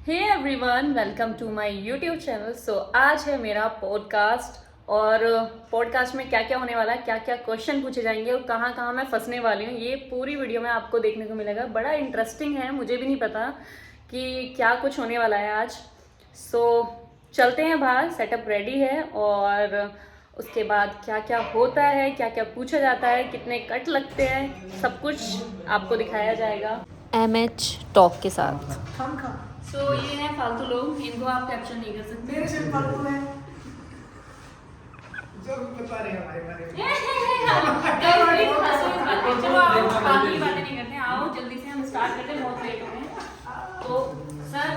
Hey everyone, welcome to my YouTube channel. So आज है मेरा पॉडकास्ट और पॉडकास्ट में क्या क्या होने वाला है, क्या क्या क्वेश्चन पूछे जाएंगे और कहाँ कहाँ मैं फंसने वाली हूँ, ये पूरी वीडियो में आपको देखने को मिलेगा। बड़ा इंटरेस्टिंग है, मुझे भी नहीं पता कि क्या कुछ होने वाला है आज। सो चलते हैं बाहर, सेटअप रेडी है और उसके बाद क्या क्या होता है, क्या क्या पूछा जाता है, कितने कट लगते हैं, सब कुछ आपको दिखाया जाएगा MH टॉक के साथ। सो ये है फालतू लोग, इनको आप कैप्चर नहीं कर सकते। मेरे से फालतू है जो भी बता रहे हैं हमारे बारे में। चलो आओ, फालतू की बातें नहीं करते, आओ जल्दी से हम स्टार्ट करते हैं, बहुत लेट हो गए। तो सर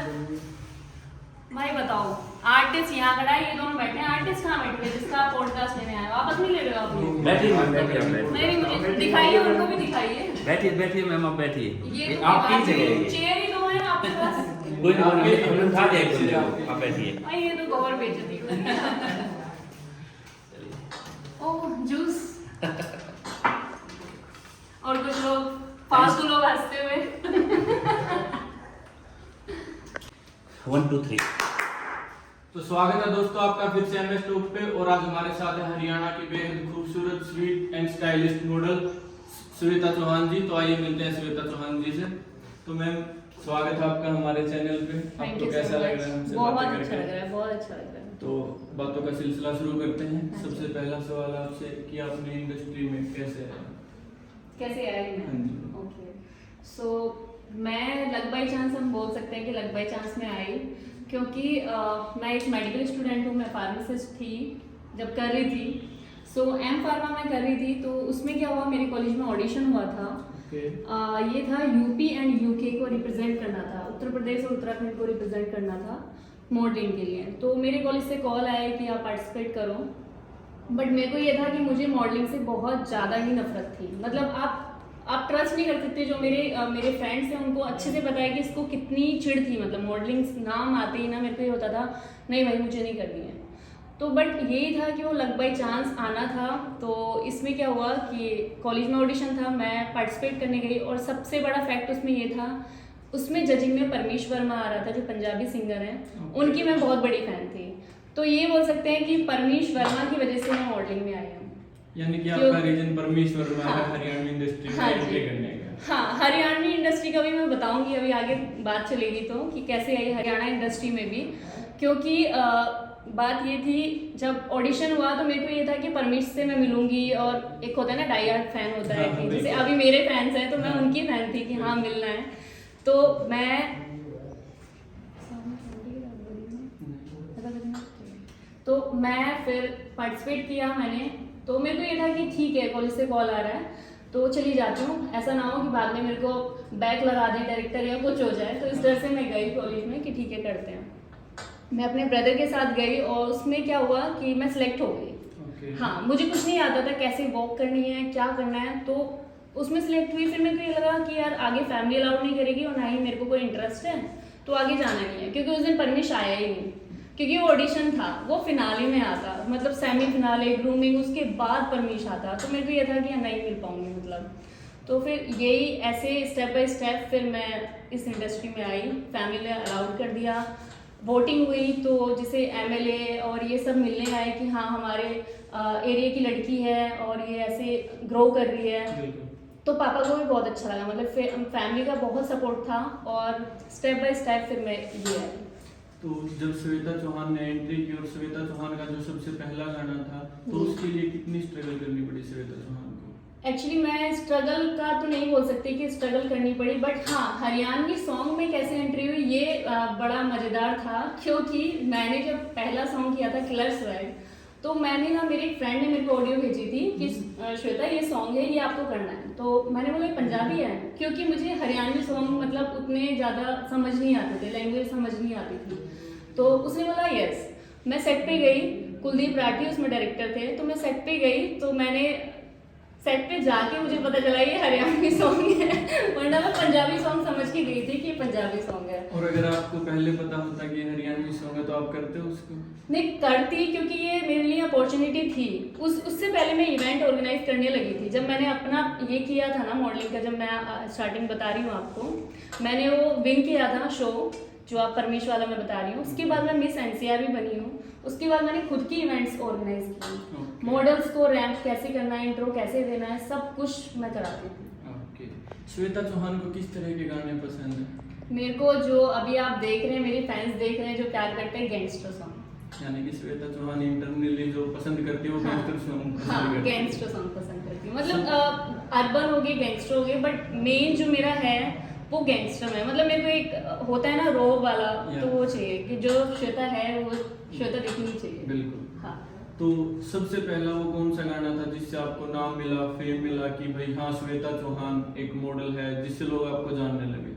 भाई बताओ, आर्टिस्ट यहाँ खड़ा है, ये दोनों बैठे हैं, आर्टिस्ट कहाँ बैठे हैं जिसका आप पॉडकास्ट लेने आए हो? वापस नहीं ले रहे हो आप लोग? नहीं, मुझे दिखाइए, उनको भी दिखाइए। बैठिए मैम, आप बैठिए। ये आप किस जगह है? चेयर ही तो है आपके पास। कोई नहीं, हम उठा दे एक बंदे को, आप बैठिए। भाई ये तो कवर बेइज्जती हो रही है। ओह जूस। और कुछ लोग फालतू लोग हंसते हुए। 1 2 3। तो स्वागत है दोस्तों आपका फिर से एमएस टॉक पे। और आज हमारे साथ है हरियाणा की बेहद खूबसूरत sweet and stylish model Shweta Chauhan ji. तो आइए मिलते हैं श्वेता चौहान जी से। तो मैम स्वागत है आपका हमारे चैनल पे। आपको कैसा लग रहा है हमसे बहुत बातें अच्छा करके? लग रहा है, बहुत अच्छा लग रहा है। तो बातों का सिलसिला शुरू करते हैं। हाँ जी। सबसे पहला सवाल आपसे कि आपने इंडस्ट्री में कैसे आए? कैसे आई हाँ मैं? जी। ओके, सो मैं लक बाई चांस, हम बोल सकते हैं कि लक बाई चांस में आई, क्योंकि मैं एक मेडिकल स्टूडेंट हूँ, मैं फार्मासिस्ट थी जब कर रही थी। सो एम फार्मा में कर रही थी, तो उसमें क्या हुआ, मेरे कॉलेज में ऑडिशन हुआ था। ओके। ये था यूपी एंड यूके को रिप्रेजेंट करना था, उत्तर प्रदेश और उत्तराखंड को रिप्रेजेंट करना था मॉडलिंग के लिए। तो मेरे कॉलेज से कॉल आया कि आप पार्टिसिपेट करो, बट मेरे को ये था कि मुझे मॉडलिंग से बहुत ज़्यादा ही नफरत थी। मतलब आप ट्रस्ट नहीं कर सकते, जो मेरे फ्रेंड्स हैं उनको अच्छे से पता है कि इसको कितनी चिढ़ थी। मतलब मॉडलिंग नाम आते ही ना मेरे को ये होता था नहीं भाई मुझे नहीं करनी है। तो बट यही था कि वो लक बाई चांस आना था। तो इसमें क्या हुआ कि कॉलेज में ऑडिशन था, मैं पार्टिसिपेट करने गई और सबसे बड़ा फैक्ट उसमें ये था, उसमें जजिंग में परमीश वर्मा आ रहा था जो पंजाबी सिंगर हैं, उनकी मैं बहुत बड़ी फ़ैन थी। तो ये बोल सकते हैं कि परमीश वर्मा की वजह से मैं मॉडलिंग में आई हूँ। यानी कि आपका रीजन परमेश्वर में हाँ। हरियाणवी इंडस्ट्री में हाँ जी। एंट्री करने का। हाँ, हरियाणवी इंडस्ट्री का भी मैं बताऊंगी अभी आगे बात चलेगी तो, कि कैसे आई हरियाणा इंडस्ट्री में भी। क्योंकि बात ये थी, जब ऑडिशन हुआ तो मेरे को ये था कि परमिश से मैं मिलूंगी, और एक होता है ना डाई हार्ड फैन होता है, हाँ, कि जैसे बिल्कुल। अभी मेरे फैंस हैं तो मैं उनकी फैन थी कि हाँ मिलना है। तो मैं फिर पार्टिसिपेट किया मैंने। तो मेरे को ये था कि ठीक है कॉलेज से कॉल आ रहा है तो चली जाती हूँ, ऐसा ना हो कि बाद में मेरे को बैक लगा दे डायरेक्टर या कुछ हो जाए। तो इस डर से मैं गई कॉलेज में कि ठीक है करते हैं। मैं अपने ब्रदर के साथ गई और उसमें क्या हुआ कि मैं सिलेक्ट हो गई। ओके। हाँ, मुझे कुछ नहीं आता था कैसे वॉक करनी है, क्या करना है, तो उसमें सिलेक्ट हुई। फिर मेरे को ये लगा कि यार आगे फैमिली अलाउड नहीं करेगी और ना ही मेरे को कोई इंटरेस्ट है, तो आगे जाना नहीं है। क्योंकि उस दिन परमिश आया ही नहीं, क्योंकि वो ऑडिशन था, वो फिनाले में आता, मतलब सेमी फिनाले ग्रूमिंग उसके बाद परमिश आता। तो मेरे को ये था कि नहीं मिल पाऊंगी मतलब। तो फिर यही ऐसे स्टेप बाय स्टेप फिर मैं इस इंडस्ट्री में आई, फैमिली ने अलाउड कर दिया, वोटिंग हुई तो जैसे एमएलए और ये सब मिलने आए कि हाँ हमारे एरिया की लड़की है और ये ऐसे ग्रो कर रही है। बिल्कुल। तो पापा को भी बहुत अच्छा लगा, मतलब फैमिली का बहुत सपोर्ट था और स्टेप बाय स्टेप फिर मैं ये आई। तो जब श्वेता चौहान ने एंट्री की और श्वेता चौहान का जो सबसे पहला गाना था, तो जी। उसके लिए कितनी स्ट्रगल करनी पड़ी श्वेता चौहान को? एक्चुअली मैं स्ट्रगल का तो नहीं बोल सकती कि स्ट्रगल करनी पड़ी, बट हाँ हरियाणवी सॉन्ग में कैसे एंट्री हुई ये बड़ा मज़ेदार था। क्योंकि मैंने जब पहला सॉन्ग किया था किलर स्वैग, तो मैंने ना, मेरे एक फ्रेंड ने मेरे को ऑडियो भेजी थी कि श्वेता ये सॉन्ग है, ये आपको करना है। तो मैंने बोला ये पंजाबी है, क्योंकि मुझे हरियाणवी सॉन्ग मतलब उतने ज़्यादा समझ नहीं आते थे, लैंग्वेज समझ नहीं आती थी। तो उसने बोला यस। मैं सेट पे गई, कुलदीप राठी उसमें डायरेक्टर थे, तो मैं सेट पे गई, तो मैंने सेट पे जाके मुझे पता चला ये हरियाणवी सॉन्ग है, वरना मैं पंजाबी सॉन्ग समझ के गई थी कि ये पंजाबी सॉन्ग है। और अगर आपको पहले पता होता कि ये हरियाणवी सॉन्ग है तो आप करते हो उसको? नहीं करती, क्योंकि ये मेरे लिए अपॉर्चुनिटी थी। उससे पहले मैं इवेंट ऑर्गेनाइज करने लगी थी। जब मैंने अपना ये किया था ना मॉडलिंग का, जब मैं स्टार्टिंग बता रही हूँ आपको, मैंने वो विन किया था शो जो आप परमेश वाला मैं बता रही हूँ, उसके बाद मैं मिस एनसीआर भी बनी हूँ। उसके बाद मैंने खुद की इवेंट्स ऑर्गेनाइज की, मॉडल्स को रैंप कैसे करना है, इंट्रो कैसे देना है, सब कुछ मैं कराती थी। ओके, श्वेता चौहान को किस तरह के गाने पसंद है? मेरे को जो अभी आप देख रहे हैं, मेरे फैंस देख रहे हैं, जो प्यार करते हैं गैंगस्टर सॉन्ग। यानी कि श्वेता चौहान इंटरनली जो पसंद करती है वो गैंगस्टर सॉन्ग पसंद हाँ, करती है। गैंगस्टर सॉन्ग पसंद करती हूँ। मतलब अर्बन हो गए, गैंगस्टर हो गए, बट मेन जो मेरा है वो गैंगस्टर है। मतलब मेरे को एक होता है ना रो वाला, तो वो चाहिए कि जो श्वेता है वो श्वेता दिखनी चाहिए। बिल्कुल। हाँ। तो सबसे पहला वो कौन सा गाना था जिससे आपको नाम मिला, फेम मिला कि भाई हाँ श्वेता चौहान एक मॉडल है, जिससे लोग आपको जानने लगे?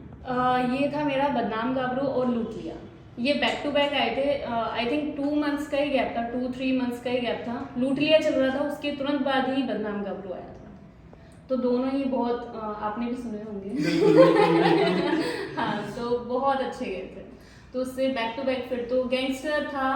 ये था मेरा बदनाम गाबरू और लूट लिया। ये बैक टू बैक आए थे। आई थिंक 2 मंथ्स का ही गैप था, 2-3 मंथ्स का ही गैप था। लूट लिया चल रहा था, उसके तुरंत बाद ही बदनाम गाबरू आया था। तो दोनों ही बहुत आपने भी सुने होंगे। बिल्कुल, बिल्कुल, बिल्कुल। हाँ, तो बहुत अच्छे गए थे। तो उससे बैक टू बैक फिर तो गैंगस्टर था,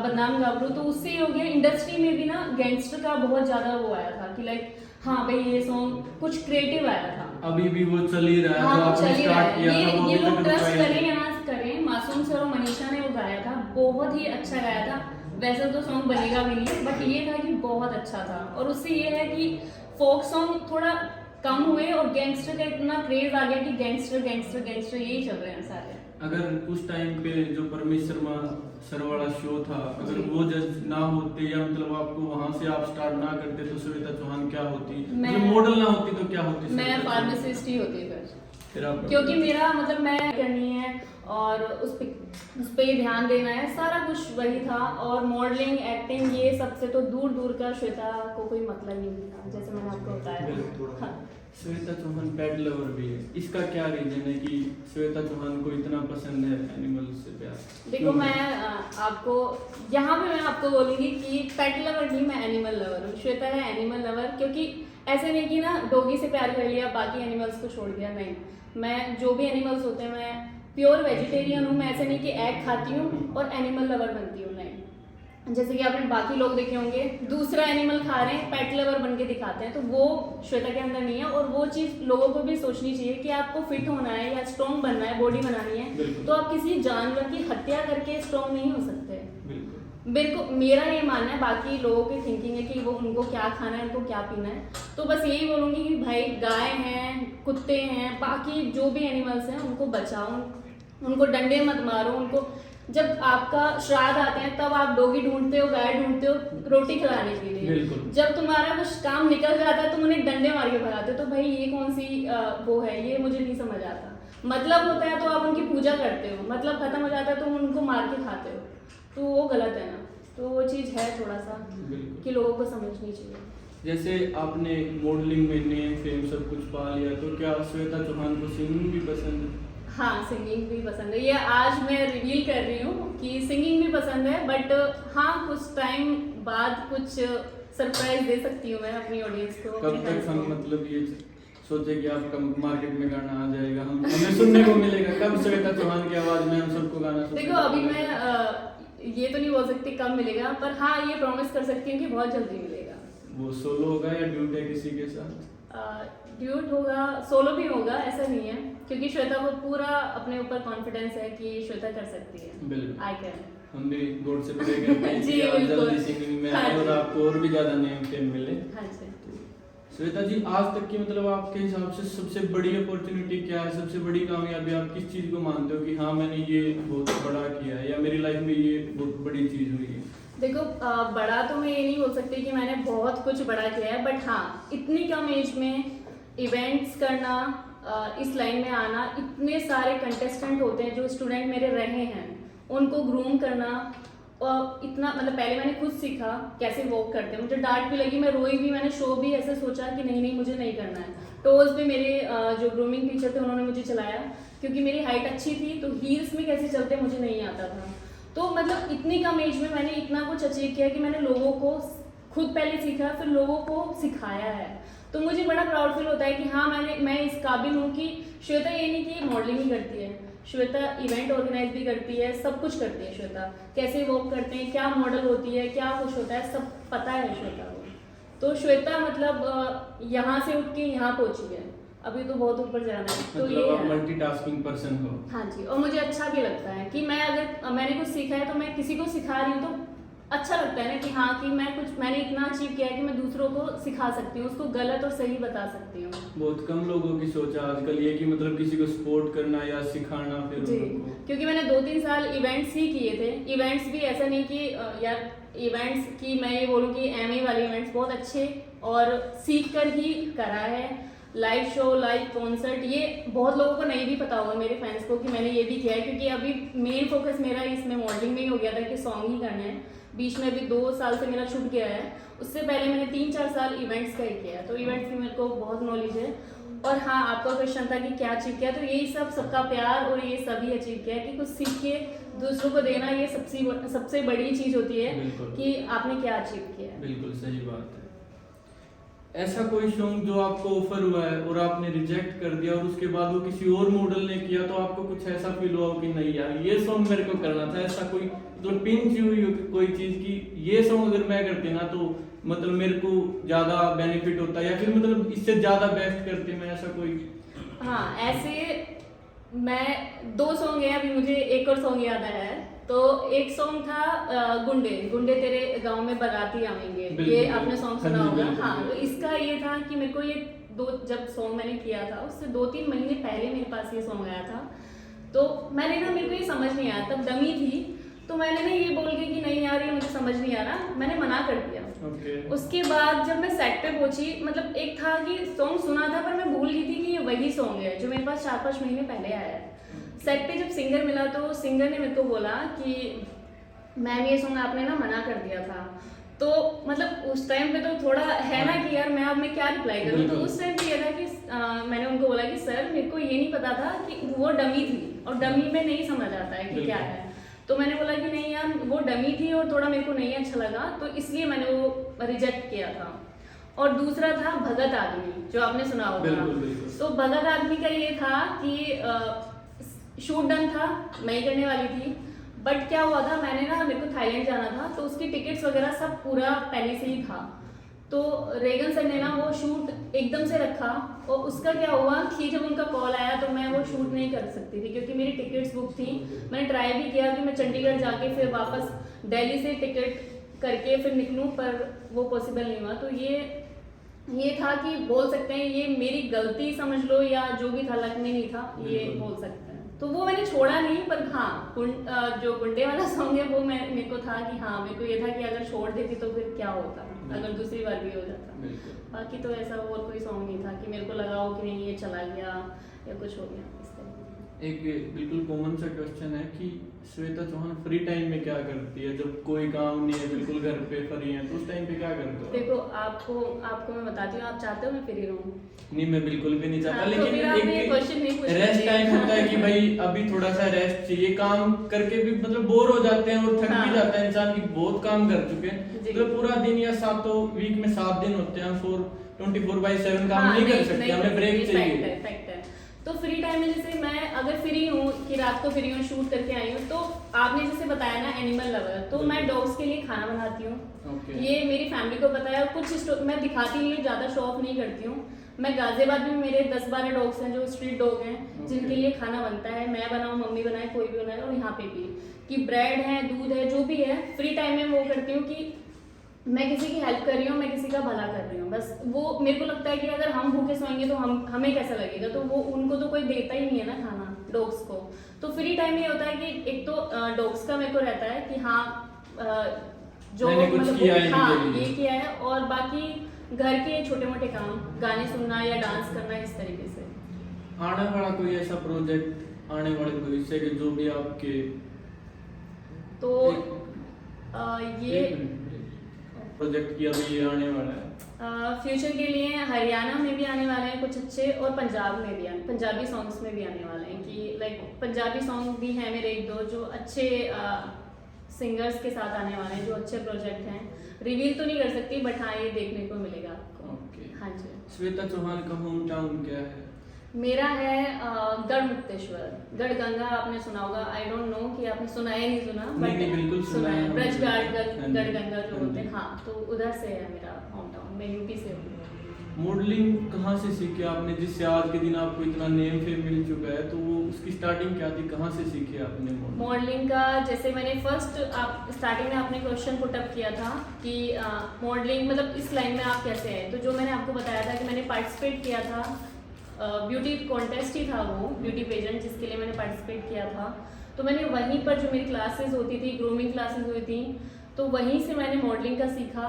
बदनाम गाबरू, तो उससे ही हो गया। इंडस्ट्री में भी ना गैंगस्टर का बहुत ज़्यादा वो आया था कि लाइक हाँ भाई ये सॉन्ग कुछ क्रिएटिव आया था। अभी भी वो चल ही रहा है। हाँ, जो आपने चल ही रहा स्टार्ट है। किया था वो ये अभी लोग तक ट्रस्ट रुका ही करें नहीं। या ना करें, मासूम सर और मनीषा ने वो गाया था, बहुत ही अच्छा गाया था। वैसे तो सॉन्ग बनेगा भी नहीं, बट ये था कि बहुत अच्छा था। और उससे ये है कि फोक सॉन्ग थोड़ा कम हुए और गैंगस्टर का इतना क्रेज आ गया कि गैंगस्टर गैंगस्टर गैंगस्टर यही चल रहे हैं सारे। अगर उस टाइम पे जो परमेश शर्मा सर वाला शो था, अगर वो जज ना होते या मतलब आपको वहां से आप स्टार्ट ना करते तो श्वेता चौहान क्या होती? मैं- जो मॉडल ना होती तो क्या होती? मैं श्वेता चौहान? फार्मासिस्ट ही होती फिर आप क्योंकि मेरा मतलब मैं करनी है और उस पे ध्यान देना है, सारा कुछ वही था। और मॉडलिंग, एक्टिंग, ये सबसे तो दूर दूर का श्वेता को कोई मतलब ही नहीं था, जैसे मैंने आपको बताया। हाँ। श्वेता चौहान पेट लवर भी है, इसका क्या रीजन है कि श्वेता चौहान को इतना पसंद है एनिमल्स से प्यार? देखो मैं आपको यहाँ पे मैं आपको बोलूँगी कि पेट लवर नहीं, मैं एनिमल लवर हूँ। श्वेता है एनिमल लवर, क्योंकि ऐसे नहीं कि ना डॉगी से प्यार कर लिया बाकी एनिमल्स को छोड़ दिया, नहीं। मैं जो भी एनिमल्स होते हैं, मैं प्योर वेजिटेरियन हूँ। मैं ऐसे नहीं कि एग खाती हूँ और एनिमल लवर बनती हूँ, नहीं। जैसे कि आपने बाकी लोग देखे होंगे, दूसरा एनिमल खा रहे हैं, पेट लवर बन के दिखाते हैं, तो वो श्वेता के अंदर नहीं है। और वो चीज़ लोगों को भी सोचनी चाहिए कि आपको फिट होना है या स्ट्रॉन्ग बनना है, बॉडी बनानी है, तो आप किसी जानवर की हत्या करके स्ट्रॉन्ग नहीं हो सकते। मेरा ये मानना है, बाकी लोगों की थिंकिंग है कि वो उनको क्या खाना है, उनको क्या पीना है। तो बस यही बोलूँगी कि भाई गाय हैं, कुत्ते हैं, बाकी जो भी एनिमल्स हैं उनको बचाओ, उनको डंडे मत मारो। उनको जब आपका श्राद्ध आते हैं तब आप डॉगी ढूंढते हो, गाय ढूंढते हो रोटी खिलाने के लिए। जब तुम्हारा कुछ काम निकल जाता है तुम उन्हें डंडे मार के भगाते हो। तो भाई ये कौन सी वो है, ये मुझे नहीं समझ आता। मतलब होता है तो आप उनकी पूजा करते हो, मतलब खत्म हो जाता है तो उनको मार के खाते हो, तो वो गलत है ना। तो वो चीज़ है थोड़ा सा कि लोगों को समझनी चाहिए। जैसे आपने मॉडलिंग में नेम फेम सब कुछ पा लिया, तो क्या श्वेता चौहान को सिंगिंग भी पसंद है? हाँ, सिंगिंग भी पसंद है। ये आज मैं रिवील कर रही हूँ कि सिंगिंग भी पसंद है, बट हाँ कुछ टाइम बाद कुछ सरप्राइज दे सकती हूँ मैं अपनी ऑडियंस को। कब तक हम मतलब ये सोचे कि आपका मार्केट में गाना आ जाएगा, हमें सुनने को मिलेगा? कब श्वेता चौहान की आवाज में हम सबको गाना सुनने? देखो अभी मैं ये तो नहीं बोल सकती कब मिलेगा, पर हाँ ये प्रॉमिस कर सकती हूँ कि बहुत जल्दी मिलेगा। वो सोलो होगा या ड्यूट है किसी के साथ? ड्यूट होगा, सोलो भी होगा, ऐसा नहीं है, क्योंकि श्वेता को पूरा अपने ऊपर कॉन्फिडेंस है कि श्वेता कर सकती है। बिल्कुल, आई कैन। हम भी गॉड से प्रे करते हैं जी, कि आप बिल्कुल। जल्दी सिंगिंग में हाँ आए और जी। आपको और भी ज्यादा नेम फेम मिले। हाँ जी। श्वेता जी, आज तक की मतलब आपके हिसाब से सबसे बड़ी अपॉर्चुनिटी क्या है, सबसे बड़ी कामयाबी आप किस चीज को मानते हो कि हाँ मैंने ये बहुत बड़ा किया है या मेरी लाइफ में ये बहुत बड़ी चीज हुई है? देखो बड़ा तो मैं ये नहीं बोल सकती कि मैंने बहुत कुछ बड़ा किया है, बट हाँ इतनी कम एज में इवेंट्स करना, इस लाइन में आना, इतने सारे कंटेस्टेंट होते हैं जो स्टूडेंट मेरे रहे हैं, उनको ग्रूम करना, और इतना मतलब पहले मैंने खुद सीखा कैसे वॉक करते हैं। मुझे डांट भी लगी, मैं रोई भी, मैंने शो भी ऐसे सोचा कि नहीं मुझे नहीं करना है। टोज पे मेरे जो ग्रूमिंग टीचर थे उन्होंने मुझे चलाया, क्योंकि मेरी हाइट अच्छी थी, तो हील्स में कैसे चलते मुझे नहीं आता था। तो मतलब इतनी कम एज में मैंने इतना कुछ अचीव किया कि मैंने लोगों को खुद पहले सीखा, फिर लोगों को सिखाया है। तो मुझे बड़ा प्राउड फील होता है कि हाँ मैं इस काबिल हूँ कि श्वेता ये नहीं कि मॉडलिंग ही करती है, श्वेता इवेंट ऑर्गेनाइज भी करती है, सब कुछ करती है। श्वेता कैसे वॉक करते हैं, क्या मॉडल होती है, क्या कुछ होता है, सब पता है श्वेता को। तो श्वेता मतलब यहाँ से उठ के यहाँ पहुँची है। अभी तो बहुत ऊपर जाना है। तो मतलब आप ये मल्टीटास्किंग पर्सन हो। हाँ जी, और मुझे अच्छा भी लगता है कि मैं अगर मैंने कुछ सीखा है तो मैं किसी को सिखा रही हूँ तो अच्छा लगता है ना कि हाँ कि मैंने इतना अचीव किया है कि मैं दूसरों को सिखा सकती हूँ, उसको गलत और सही बता सकती हूँ। बहुत कम लोगों की सोच है आजकल ये कि मतलब किसी को सपोर्ट करना या सिखाना फिर जी, उनको। क्योंकि मैंने 2-3 साल इवेंट्स ही किए थे। इवेंट्स भी ऐसा नहीं कि यार इवेंट्स की मैं ये बोलूँ कि एमए वाले इवेंट्स बहुत अच्छे और सीख कर ही करा है। लाइव शो, लाइव कॉन्सर्ट, ये बहुत लोगों को नहीं भी पता होगा मेरे फैंस को कि मैंने ये भी किया है, क्योंकि अभी मेन फोकस मेरा इसमें मॉडलिंग में ही हो गया था कि सॉन्ग ही करना है। बीच में अभी 2 साल से मेरा छूट गया है, उससे पहले मैंने 3-4 साल इवेंट्स का ही किया है, तो इवेंट्स की मेरे को बहुत नॉलेज है। और हाँ, आपका क्वेश्चन था कि क्या अचीव किया, तो यही सब सबका प्यार और ये सभी अचीव किया है कि कुछ सीख के दूसरों को देना, ये सबसे बड़ी चीज़ होती है बिल्कुल। कि आपने क्या अचीव किया है। बिल्कुल सही बात है। ऐसा कोई सॉन्ग जो आपको ऑफर हुआ है और आपने रिजेक्ट कर दिया और उसके बाद वो किसी और मॉडल ने किया तो आपको कुछ ऐसा फील हुआ कि नहीं यार ये सॉन्ग मेरे को करना था, ऐसा कोई मतलब पिंच हुई हो कोई चीज की ये सॉन्ग अगर मैं करती ना तो मतलब मेरे को ज्यादा बेनिफिट होता या फिर मतलब इससे ज्यादा बेस्ट करती मैं, ऐसा कोई? हाँ, ऐसे मैं 2 सॉन्ग है, अभी मुझे एक और सॉन्ग याद आया है। तो एक सॉन्ग था गुंडे गुंडे तेरे गांव में बाराती आएंगे, ये आपने सॉन्ग सुना होगा। हाँ, तो इसका ये था कि मेरे को ये जब सॉन्ग मैंने किया था उससे 2-3 महीने पहले मेरे पास ये सॉन्ग आया था, तो मैंने ना मेरे को ये समझ नहीं आया, तब डमी थी, तो मैंने ना ये बोल के कि नहीं यार ये मुझे समझ नहीं आ रहा, मैंने मना कर दिया। उसके बाद जब मैं सेट पे पहुंची, मतलब एक था कि सॉन्ग सुना था पर मैं भूल गई थी कि ये वही सॉन्ग है जो मेरे पास 4-5 महीने पहले आया है। सेट पे जब सिंगर मिला तो सिंगर ने मेरे को बोला कि मैम ये सॉन्ग आपने ना मना कर दिया था। तो मतलब उस टाइम पे तो थोड़ा है ना कि यार मैं क्या रिप्लाई करूँ, तो उस टाइम पे ये था कि मैंने उनको बोला कि सर मेरे को ये नहीं पता था कि वो डमी थी और डमी में नहीं समझ आता है कि क्या है। तो मैंने बोला कि नहीं यार वो डमी थी और थोड़ा मेरे को नहीं अच्छा लगा, तो इसलिए मैंने वो रिजेक्ट किया था। और दूसरा था भगत आदमी, जो आपने सुना होगा। तो भगत आदमी का ये था कि शूट डन था, मैं ही करने वाली थी, बट क्या हुआ था मैंने ना मेरे को थाईलैंड जाना था तो उसकी टिकट्स वगैरह सब पूरा पहले से ही था। तो रेगन सर ने ना वो शूट एकदम से रखा और उसका क्या हुआ कि जब उनका कॉल आया तो मैं वो शूट नहीं कर सकती थी क्योंकि मेरी टिकट्स बुक थी। मैंने ट्राई भी किया कि मैं चंडीगढ़ जाके फिर वापस दिल्ली से टिकट करके फिर निकलूं, पर वो पॉसिबल नहीं हुआ। तो ये था कि बोल सकते हैं ये मेरी गलती समझ लो या जो भी था, लक में नहीं था, ये बोल सकते हैं। तो वो मैंने छोड़ा नहीं, पर हाँ जो गुंडे वाला सॉन्ग है वो मेरे को था कि हाँ मेरे को ये था कि अगर छोड़ देती तो फिर क्या होता अगर दूसरी बार भी हो जाता। बाकी तो ऐसा और कोई सॉन्ग नहीं था कि मेरे को लगा हो कि नहीं ये चला गया या कुछ हो गया इस तरह। एक बिल्कुल कॉमन सा क्वेश्चन है कि श्वेता चौहान फ्री टाइम में क्या करती है जब कोई काम नहीं है, बिल्कुल घर पे फ्री है, तो उस टाइम पे क्या करते हो? देखो आपको मैं बताती हूँ, आप चाहते हो मैं फ्री रहूँ? नहीं, मैं बिल्कुल भी नहीं चाहता। हाँ, तो फिर आपने ये क्वेश्चन नहीं लेकिन पूछा। रेस्ट टाइम होता है कि भाई अभी थोड़ा सा रेस्ट चाहिए, काम करके भी मतलब बोर हो जाते हैं और थक भी जाता है इंसान की, बहुत काम कर चुके हैं, मतलब पूरा दिन या 7 वीक में 7 दिन होते हैं, 24/7 काम नहीं कर सकते, हमें ब्रेक चाहिए। तो फ्री टाइम में जैसे मैं अगर फ्री हूँ कि रात को फ्री हूँ, शूट करके आई हूँ, तो आपने जैसे बताया ना एनिमल लवर, तो मैं डॉग्स के लिए खाना बनाती हूँ। ये मेरी फैमिली को पता है और कुछ मैं दिखाती नहीं हूँ, ज़्यादा शो ऑफ नहीं करती हूँ। मैं गाजियाबाद में मेरे 10-12 डॉग्स हैं जो स्ट्रीट डॉग हैं जिनके लिए खाना बनता है, मैं बनाऊँ, मम्मी बनाए, कोई भी बनाए, और यहाँ पे भी कि ब्रेड है, दूध है, जो भी है फ्री टाइम में वो करती हूँ कि मैं किसी की हेल्प कर रही हूँ, मैं किसी का भला कर रही हूँ। बस वो मेरे को लगता है कि अगर हम भूखे सोएंगे तो हमें कैसा लगेगा, तो वो उनको तो कोई देता ही नहीं है ना खाना, डॉग्स को। तो फ्री टाइम ये होता है कि एक तो डॉग्स का मेरे को रहता है कि हाँ जो मतलब हाँ ये किया है, और बाकी घर के छोटे मोटे काम, गाने सुनना या डांस करना, इस तरीके से। आने वाला कोई ऐसा प्रोजेक्ट आने वाले भविष्य के जो भी आपके तो ये प्रोजेक्ट की अभी ये आने वाला है फ्यूचर के लिए हरियाणा में भी आने वाले हैं कुछ अच्छे, और पंजाब में भी पंजाबी सॉन्ग्स में भी आने वाले हैं कि लाइक पंजाबी सॉन्ग भी हैं मेरे 1-2 जो अच्छे सिंगर्स के साथ आने वाले हैं, जो अच्छे प्रोजेक्ट हैं। रिवील तो नहीं कर सकती, बट हाँ ये देखने को मिलेगा आपको। हाँ जी। श्वेता चौहान का होम टाउन क्या है? मेरा है गढ़मुक्तेश्वर, गढ़गंगा आपने सुना होगा, आई डोंट नो कि आपने सुना है नहीं सुना, नहीं, बिल्कुल सुना है। ब्रजघाट गढ़गंगा जो बोलते हैं, हाँ, तो उधर से है मेरा होम टाउन, मैं यूपी से हूँ। मॉडलिंग कहाँ से सीखे आपने, जिससे आज के दिन आपको इतना नेम फेम मिल चुका है, तो वो उसकी स्टार्टिंग क्या थी, कहाँ से सीखे आपने मॉडलिंग का? जैसे मैंने फर्स्ट आप स्टार्टिंग में आपने क्वेश्चन पुट अप किया था कि मॉडलिंग मतलब इस लाइन में आप कैसे आए, तो जो मैंने आपको बताया था कि मैंने पार्टिसिपेट किया था, ब्यूटी कॉन्टेस्ट ही था वो, ब्यूटी पेजेंट जिसके लिए मैंने पार्टिसिपेट किया था। तो मैंने वहीं पर जो मेरी क्लासेस होती थी, ग्रूमिंग क्लासेस हुई थी, तो वहीं से मैंने मॉडलिंग का सीखा।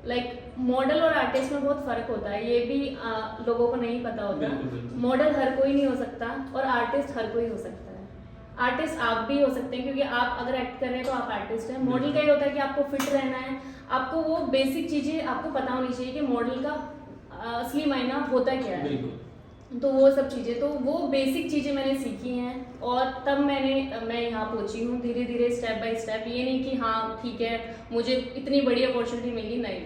लाइक मॉडल और आर्टिस्ट में बहुत फ़र्क होता है, ये भी लोगों को नहीं पता होता। मॉडल हर कोई नहीं हो सकता और आर्टिस्ट हर कोई हो सकता है। आर्टिस्ट आप भी हो सकते हैं, क्योंकि आप अगर एक्ट कर रहे हैं तो आप आर्टिस्ट हैं। मॉडल का ये होता है कि आपको फिट रहना है, आपको वो बेसिक चीज़ें आपको पता होनी चाहिए कि मॉडल का असली मायना होता क्या है। तो वो सब चीज़ें, तो वो बेसिक चीज़ें मैंने सीखी हैं और तब मैं यहाँ पहुँची हूँ धीरे धीरे, स्टेप बाय स्टेप। ये नहीं कि हाँ ठीक है मुझे इतनी बड़ी अपॉर्चुनिटी मिली, नहीं,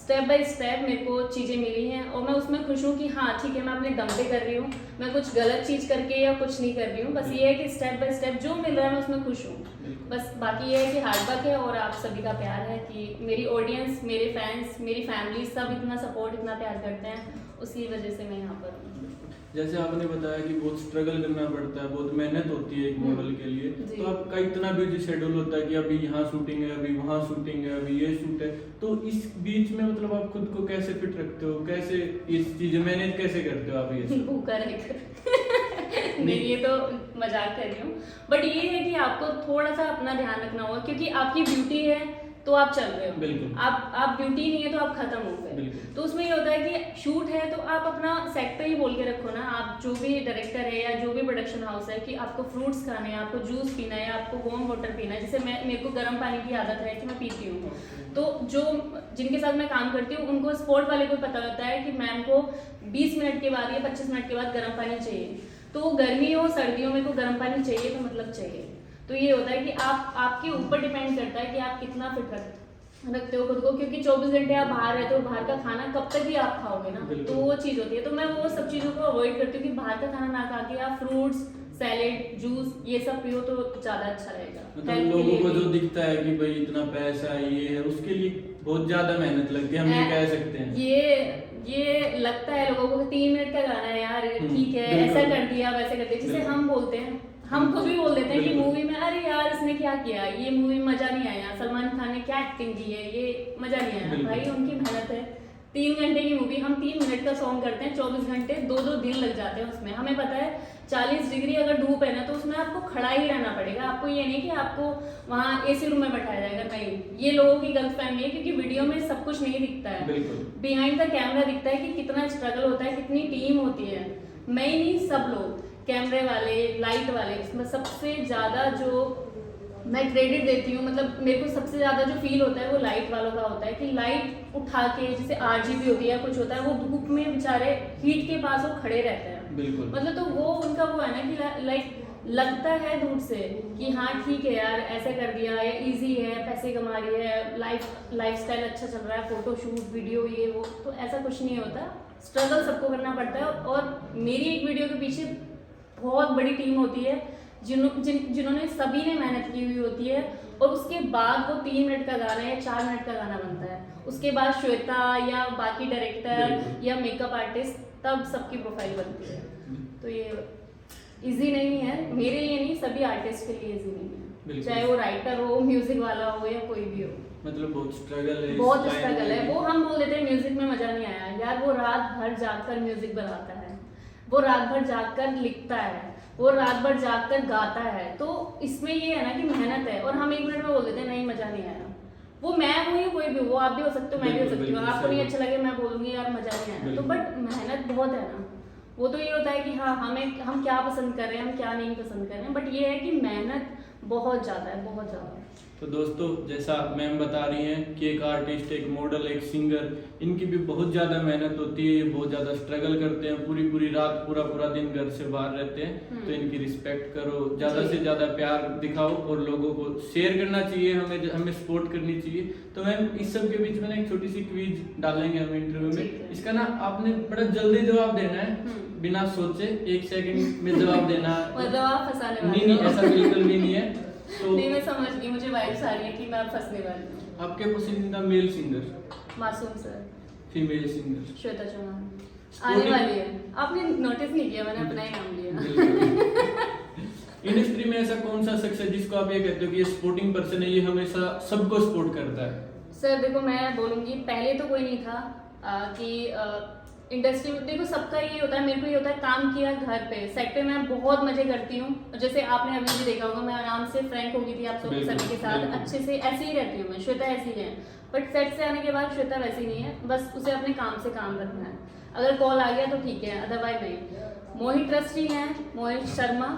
स्टेप बाय स्टेप मेरे को चीज़ें मिली हैं और मैं उसमें खुश हूँ कि हाँ ठीक है मैं अपने दम पे कर रही हूँ, मैं कुछ गलत चीज़ करके या कुछ नहीं कर रही हूँ। बस ये है कि स्टेप बाय स्टेप जो मिल रहा है मैं उसमें खुश हूँ। बस बाकी ये है कि हार्ड वर्क है और आप सभी का प्यार है कि मेरी ऑडियंस, मेरे फैंस, मेरी फैमिली सब इतना सपोर्ट, इतना प्यार करते हैं, उसी वजह से मैं यहाँ पर हूँ। जैसे आपने बताया कि बहुत स्ट्रगल करना पड़ता है, बहुत मेहनत होती है एक मॉडल के लिए, तो आपका इतना बिजी शेड्यूल होता है कि अभी यहाँ शूटिंग है, अभी वहाँ शूटिंग है, अभी ये शूट है, तो इस बीच में मतलब आप खुद को कैसे फिट रखते हो, कैसे इस चीजें मैनेज कैसे करते हो आप? ये भूखा रहकर नहीं, ये तो मजाक कर रही हूँ, बट ये है कि आपको थोड़ा सा अपना ध्यान रखना होगा, क्योंकि आपकी ब्यूटी है तो आप चल रहे हो, बिल्कुल। आप ब्यूटी नहीं है तो आप खत्म हो गए। तो उसमें ये होता है कि शूट है तो आप अपना सेट पे ही बोल के रखो ना, आप जो भी डायरेक्टर है या जो भी प्रोडक्शन हाउस है, कि आपको फ्रूट्स खाने हैं, आपको जूस पीना है, आपको वार्म वाटर पीना है। जैसे मेरे को गर्म पानी की आदत है कि मैं पीती हूँ, तो जो जिनके साथ मैं काम करती हूँ उनको स्पोर्ट वाले को पता होता है कि मैम को 20 मिनट के बाद या 25 मिनट के बाद गर्म पानी चाहिए। तो गर्मी हो सर्दियों में को गर्म पानी चाहिए तो मतलब चाहिए। तो ये होता है कि आपके ऊपर डिपेंड करता है कि आप कितना फिट रखते हो खुद को, क्योंकि 24 घंटे आप बाहर रहते हो, बाहर का खाना कब तक ही आप खाओगे ना, तो वो चीज़ होती है। तो मैं वो सब चीज़ों को अवॉइड करती हूँ कि बाहर का खाना ना खा के आप फ्रूट्स, सैलेड, जूस ये सब पियो तो ज़्यादा अच्छा रहेगा। मतलब लोगों को जो दिखता है कि भाई इतना पैसा है ये है, उसके लिए बहुत ज़्यादा मेहनत लगती है, हम ये कह सकते हैं। ये लगता है लोगों को 3 मिनट का गाना है यार, ठीक है ऐसा कर दिया वैसे कर दिया, जिसे हम बोलते हैं, हम खुद भी बोल देते हैं कि मूवी में अरे यार इसने क्या किया, ये मूवी में मजा नहीं आया, सलमान खान ने क्या एक्टिंग की है, ये मजा नहीं आया। भाई उनकी मेहनत है, 3 घंटे की मूवी, हम 3 मिनट का सॉन्ग करते हैं, 24 घंटे 2-2 दिन लग जाते हैं उसमें। हमें पता है 40 डिग्री अगर धूप है ना तो उसमें आपको खड़ा ही रहना पड़ेगा। आपको ये नहीं कि आपको वहाँ AC रूम में बैठाया जाएगा, नहीं, ये लोगों की गलतफहमी है, क्योंकि वीडियो में सब कुछ नहीं दिखता है, बिहाइंड द कैमरा दिखता है कि कितना स्ट्रगल होता है, कितनी टीम होती है। मैं ही नहीं, सब लोग, कैमरे वाले, लाइट वाले, इसमें सबसे ज़्यादा जो मैं क्रेडिट देती हूँ, मतलब मेरे को सबसे ज़्यादा जो फील होता है वो लाइट वालों का होता है कि लाइट उठा के, जैसे RGB होती है कुछ होता है, वो धूप में बेचारे हीट के पास वो खड़े रहते हैं, मतलब तो वो उनका वो है ना कि लाइक लगता है दूर से कि हाँ ठीक है यार ऐसा कर दिया, या इजी है, पैसे कमा रही है, लाइफस्टाइल अच्छा चल रहा है, फोटो शूट वीडियो ये वो, तो ऐसा कुछ नहीं होता। स्ट्रगल सबको करना पड़ता है और मेरी एक वीडियो के पीछे बहुत बड़ी टीम होती है जिन्होंने सभी ने मेहनत की हुई होती है, और उसके बाद वो 3 मिनट का गाना या 4 मिनट का गाना बनता है। उसके बाद श्वेता या बाकी डायरेक्टर या मेकअप आर्टिस्ट तब सबकी प्रोफाइल बनती है। तो ये इजी नहीं है, मेरे लिए नहीं, सभी आर्टिस्ट के लिए इजी नहीं है, चाहे वो राइटर हो, म्यूजिक वाला हो या कोई भी हो, मतलब बहुत स्ट्रगल है, बहुत स्ट्रगल है। वो हम बोल देते हैं म्यूजिक में मजा नहीं आया, यार वो रात भर जागकर म्यूजिक बनाता है, वो रात भर जागकर लिखता है, वो रात भर जागकर गाता है। तो इसमें ये है ना कि मेहनत है, और हम 1 मिनट में बोल देते हैं नहीं मजा नहीं आया। वो मैं हूँ या कोई भी, वो आप भी हो सकते हो, मैं भी हो सकती हूँ, आपको नहीं अच्छा लगे मैं बोलूँगी यार मजा नहीं आया, तो बट मेहनत बहुत है ना। वो तो ये होता है कि हाँ हम क्या पसंद कर रहे हैं, हम क्या नहीं पसंद कर रहे हैं, बट ये है कि मेहनत बहुत ज़्यादा है, बहुत ज़्यादा। तो दोस्तों जैसा मैम बता रही हैं कि एक आर्टिस्ट, एक मॉडल, एक सिंगर, इनकी भी बहुत ज़्यादा मेहनत होती है, बहुत ज़्यादा स्ट्रगल करते हैं, पूरी रात पूरा दिन घर से बाहर रहते हैं। तो इनकी रिस्पेक्ट करो, ज़्यादा से ज़्यादा प्यार दिखाओ और लोगों को शेयर करना चाहिए, हमें सपोर्ट करनी चाहिए। तो मैम इस सब के बीच में एक छोटी सी क्विज डालेंगे हम इंटरव्यू में, इसका ना आपने बड़ा जल्दी जवाब देना है, बिना सोचे 1 सेकंड में जवाब देना। मतलब आप फंसाने वाले? नहीं, ऐसा बिल्कुल भी नहीं है। तो नहीं, मैं समझ गई, मुझे वाइब्स आ रही है कि मैं फंसने वाली हूँ। आपके पसंदीदा male singer? Masoom sir. Female singer. Shweta Chauhan आने वाली है। आपने नोटिस नहीं किया, मैंने अपना ही नाम लिया। इंडस्ट्री में ऐसा कौन सा शख्स है जिसको आप ये कहते हो कि ये स्पोर्टिंग पर्सन है, ये हमेशा सबको सपोर्ट करता है? सर देखो, मैं बोलूँगी पहले तो कोई नहीं था कि इंडस्ट्री में देखो सबका ये होता है, मेरे को ये होता है काम किया घर पे, सेट पे मैं बहुत मजे करती हूँ। जैसे आपने अभी भी देखा होगा, मैं आराम से फ्रैंक हो गई थी आप सब बिल्कुल, सभी के साथ, बिल्कुल। अच्छे से ऐसे ही रहती हूँ मैं। श्वेता ऐसी ही है, बट सेट से आने के बाद श्वेता वैसी नहीं है, बस उसे अपने काम से काम रखना है। अगर कॉल आ गया तो ठीक है, अदरवाइज नहीं। मोहित ट्रस्टी हैं, मोहित शर्मा।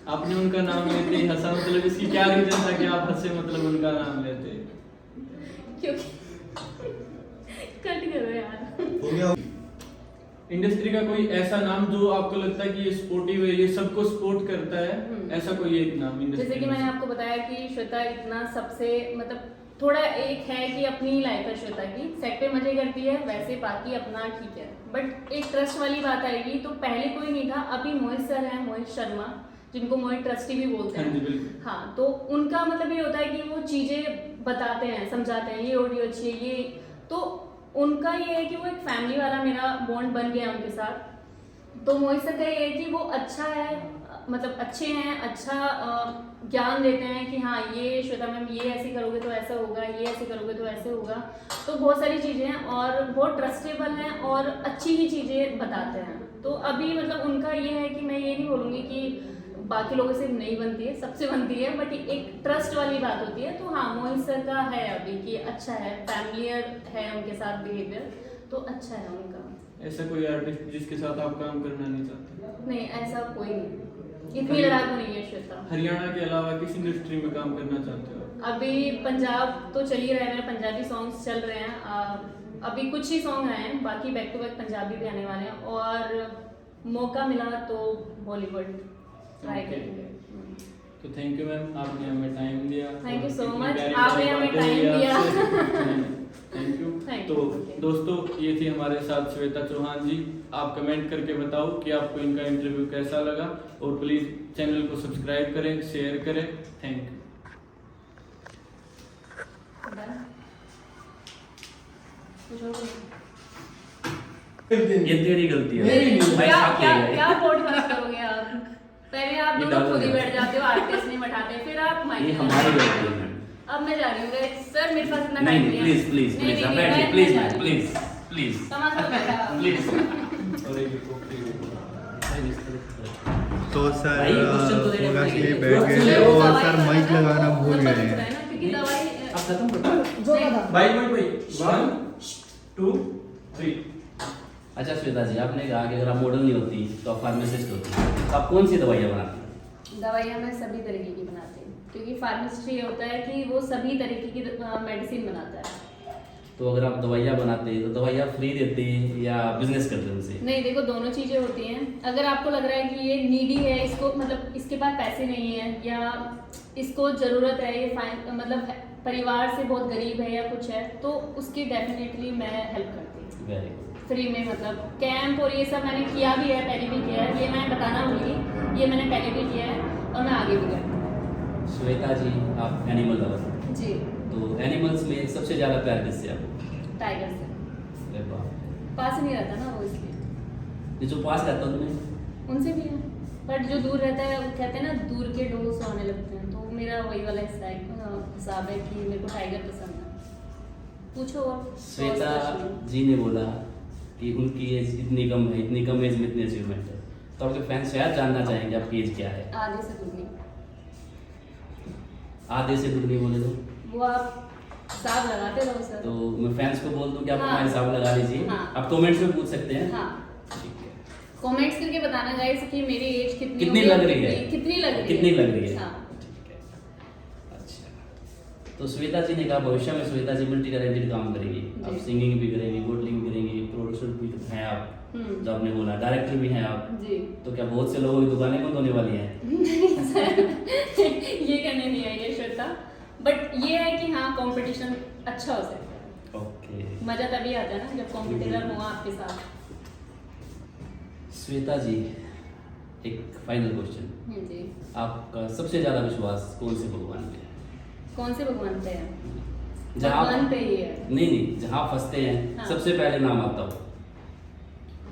आपने उनका नाम लेते ही हंसा, मतलब इसकी क्या रीजन था कि आप हंसे, मतलब उनका नाम लेते? क्योंकि कट करो यार। इंडस्ट्री का कोई ऐसा नाम जो आपको लगता है कि ये स्पोर्टिव है, ये सबको सपोर्ट करता है, ऐसा कोई एक नाम इंडस्ट्री जैसे कि मैंने आपको बताया कि श्वेता इतना सबसे मतलब थोड़ा एक है कि अपनी लाइफ है श्वेता की, सेट पे मजे करती है, वैसे बाकी अपना ठीक है। बट एक ट्रस्ट वाली बात आएगी तो पहले कोई नहीं था, अभी मोहित सर हैं, मोहित शर्मा, जिनको मोहित ट्रस्टी भी बोलते हाँ जी, हैं। बिल्कुल। हाँ, तो उनका मतलब ये होता है कि वो चीज़ें बताते हैं, समझाते हैं, ये ऑडियो अच्छी है, ये तो उनका ये है कि वो एक फैमिली वाला मेरा बॉन्ड बन गया उनके साथ। तो मोहित सर का ये है कि वो अच्छा है, मतलब अच्छे हैं, अच्छा ज्ञान देते हैं कि हाँ ये श्वेता मैम ये ऐसे करोगे तो ऐसा होगा, ये ऐसे करोगे तो ऐसे होगा। तो बहुत सारी चीज़ें हैं और बहुत ट्रस्टेबल हैं और अच्छी ही चीज़ें बताते हैं। तो अभी मतलब उनका ये है कि मैं ये नहीं बोलूँगी कि बाकी लोगों से नहीं बनती है, सबसे बनती है, बट एक ट्रस्ट वाली बात होती है। तो हाँ, मोहित सर का है अभी कि अच्छा है, फैमिलियर है उनके साथ बिहेवियर, तो अच्छा है उनका। ऐसा कोई आर्टिस्ट जिसके साथ आप काम करना नहीं चाहते? नहीं, ऐसा कोई नहीं, इतनी लड़ाकू नहीं है श्वेता। हरियाणा के अलावा किस इंडस्ट्री में काम करना चाहते हो? अभी पंजाब तो चल ही रहे हैं, पंजाबी सॉन्ग्स चल रहे हैं, अभी कुछ ही सॉन्ग आए हैं, बाकी बैक टू बैक पंजाबी भी आने वाले हैं, और मौका मिला तो बॉलीवुड ट्राई करेंगे। तो थैंक यू मैम, आपने हमें टाइम दिया। Thank you so इतनी much, प्यारी आपने प्यारी हमें बातें time हुई दिया। आपसे। Thank you. Thank तो you. दोस्तों, ये थी हमारे साथ श्वेता चौहान जी। आप कमेंट करके बताओ कि आपको इनका इंटरव्यू कैसा लगा, और प्लीज चैनल को सब्सक्राइब करें, शेयर करें। Thank you. ये तेरी गलती है मेरी नहीं। भाई, क्या साफ क्या कहेगा ये। क्या पॉडकास्ट करोगे आप? पहले आप ये लोग डाल खुद ही दो। बैठ जाते हो, आर्टिस्ट नहीं बैठाते, फिर आप ये माइक हमारी गलती है। अब मैं जा रही हूँ guys। सर मेरे पास इतना नहीं time नहीं, है। प्लीज प्लीज नहीं, प्लीज, नहीं, आप मैं- बैठिए, मैं प्लीज जा मैम, रही हूँ। प्लीज प्लीज समझ लो बेटा। प्लीज। और एक कॉफी। तो सर भाई, क्वेश्चन तो देने पूरा के लिए पड़ेंगे। बैठ गए थे दवाई और सर का माइक ना, लगाना वो भूल लंबा गए दिख रहा हैं। है ना, क्योंकि दवाई आप खत्म करो। जो बता। भाई 1 2 3। अच्छा श्वेता जी, आपने कहा कि अगर आप मॉडल नहीं होती तो आप फार्मासिस्ट होती, तो आप कौन सी दवाइयाँ बनाती हैं? दवाइयाँ मैं सभी तरीके की बनाती हूँ, क्योंकि फार्मासिस्ट ये होता है कि वो सभी तरीके की मेडिसिन बनाता है। तो अगर आप दवाइयाँ बनाते तो दवाइयाँ फ्री देते या बिजनेस करते उनसे? नहीं देखो, दोनों चीज़ें होती हैं। अगर आपको लग रहा है कि ये नीडी है, इसको मतलब इसके पास पैसे नहीं है या इसको ज़रूरत है, ये मतलब परिवार से बहुत गरीब है या कुछ है, तो उसकी डेफिनेटली मैं हेल्प करती हूँ वेरी गुड। फ्री में। मतलब कैंप और ये सब मैंने किया भी है, पहले भी किया है, ये मैं बताना भूली, ये मैंने पहले भी किया है और मैं आगे भी करूँगी। श्वेता जी, आप एनिमल लवर, जी, तो एनिमल्स में सबसे ज़्यादा प्यार किससे आपको? टाइगर से। अरे वाह। पास नहीं रहता ना वो, इसलिए। ये जो पास रहता है तुम्हें? उनसे भी है, बट जो दूर रहता है वो कहते हैं ना दूर के ढोल सोने लगते हैं, तो मेरा वही वाला हिसाब है कि मेरे को टाइगर पसंद है। पूछो और। श्वेता जी ने बोला कि उनकी एज इतनी कम है, इतनी कम एज में इतनी अचीवमेंट है, तो आपके फैंस शायद जानना चाहेंगे आपकी एज क्या है? आधे से दुगनी। आधे से दुगनी बोले तो? वो आप हिसाब लगाते रहो सर। तो मैं फैंस को बोल दूं कि आप हाँ। अपना हिसाब लगा लीजिए। हाँ। आप कमेंट्स में पूछ सकते हैं। हाँ, ठीक है। कमेंट्स करके बताना गाइस कि मेरी एज कितनी कितनी होगी, लग रही है? कितनी लग रही है, कितनी लग रही है? हाँ। ठीक है। अच्छा, तो श्वेता जी ने कहा भविष्य में श्वेता जी मल्टी टैलेंटेड काम करेंगी। आप जी। सिंगिंग भी करेंगी, मॉडलिंग भी करेंगी, प्रोड्यूसर भी हैं आप, जो आपने बोला, डायरेक्टर भी हैं आप, जी। तो क्या बहुत से लोगों की दुकानें बंद होने वाली हैं? नहीं सर, ये करने नहीं आई है श्वेता, बट ये है कि हाँ कंपटीशन अच्छा हो सकता है। ओके। मजा तभी आता है ना जब कॉम्पिटिटर हो आपके साथ। श्वेता जी, एक फाइनल क्वेश्चन, जी। आपका सबसे ज्यादा विश्वास कौन से भगवान पे है? कौन से भगवान पे है? जहाँ भगवान पे ही है। नहीं जहाँ फंसते हैं हाँ। सबसे पहले नाम आता हो।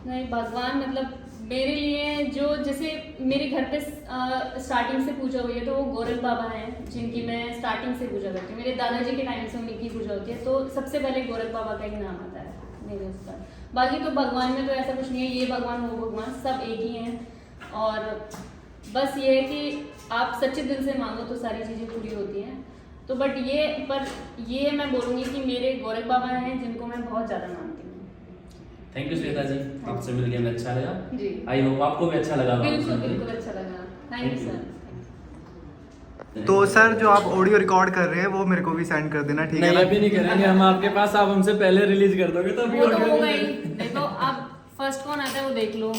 नहीं, भगवान मतलब मेरे लिए जो जैसे मेरे घर पे स्टार्टिंग से पूजा हुई है तो वो गोरख बाबा हैं जिनकी मैं स्टार्टिंग से पूजा करती हूँ। मेरे दादाजी के टाइम से उनकी पूजा होती है, तो सबसे पहले गोरख बाबा का ही नाम आता है मेरे उस पर। बाकी तो भगवान में तो ऐसा कुछ नहीं है, ये भगवान वो भगवान सब एक ही हैं। और बस ये है कि आप सच्चे दिल से मांगो तो सारी चीज़ें पूरी होती हैं। तो पर ये मैं बोलूँगी कि मेरे गोरख बाबा हैं जिनको मैं बहुत ज़्यादा मानती हूँ। थैंक यू श्वेता जी, आपसे मिलके हमें अच्छा लगा। जी, आई होप आपको भी अच्छा लगा होगा। बिल्कुल बिल्कुल अच्छा लगा। Thank you sir. तो सर जो आप ऑडियो रिकॉर्ड कर रहे हैं वो मेरे को भी सेंड कर देना, ठीक है नहीं ना? अभी नहीं करेंगे हम आपके पास, आप हमसे पहले रिलीज कर दोगे तो अभी वो तो audio होगा नहीं ही। करेंगे। देखो आप फर्स्ट कौन आता है वो देख लो।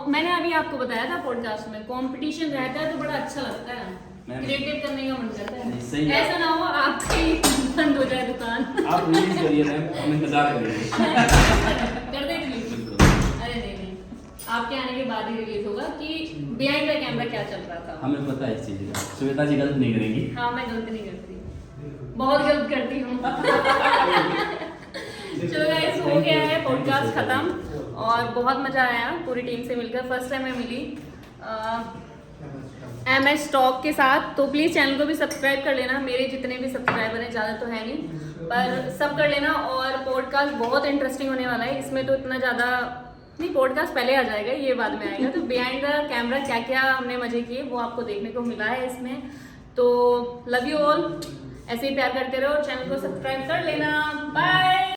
मैंने अभी आपको बताया था पॉडकास्ट में, कंपटीशन रहता है तो बड़ा अच्छा लगता है, क्रिएटिव करने का मन करता नहीं, है। सही है। ऐसा ना हो आपकी बंद हो जाए दुकान। आप रिलीज करिए मैम, हम इंतजार करेंगे। कर दे रिलीज। बिल्कुल। अरे नहीं, आपके आने के बाद ही रिलीज होगा कि बिहाइंड द कैमरा क्या चल रहा था। हमें पता है इस चीज का, श्वेता जी गलत नहीं करेंगी। हाँ, मैं गलत नहीं करती, बहुत गलत करती हूँ। चलो गाइस, हो गया है पॉडकास्ट खत्म और बहुत मजा आया पूरी टीम से मिलकर। फर्स्ट टाइम मैं मिली MS टॉक के साथ, तो प्लीज़ चैनल को भी सब्सक्राइब कर लेना। मेरे जितने भी सब्सक्राइबर हैं, ज़्यादा तो है नहीं पर सब कर लेना। और पॉडकास्ट बहुत इंटरेस्टिंग होने वाला है, इसमें तो इतना ज़्यादा नहीं, पॉडकास्ट पहले आ जाएगा, ये बाद में आएगा। तो बिहाइंड द कैमरा क्या क्या हमने मजे किए वो आपको देखने को मिला है इसमें। तो लव यू ऑल, ऐसे ही प्यार करते रहो, चैनल को सब्सक्राइब कर लेना। बाय।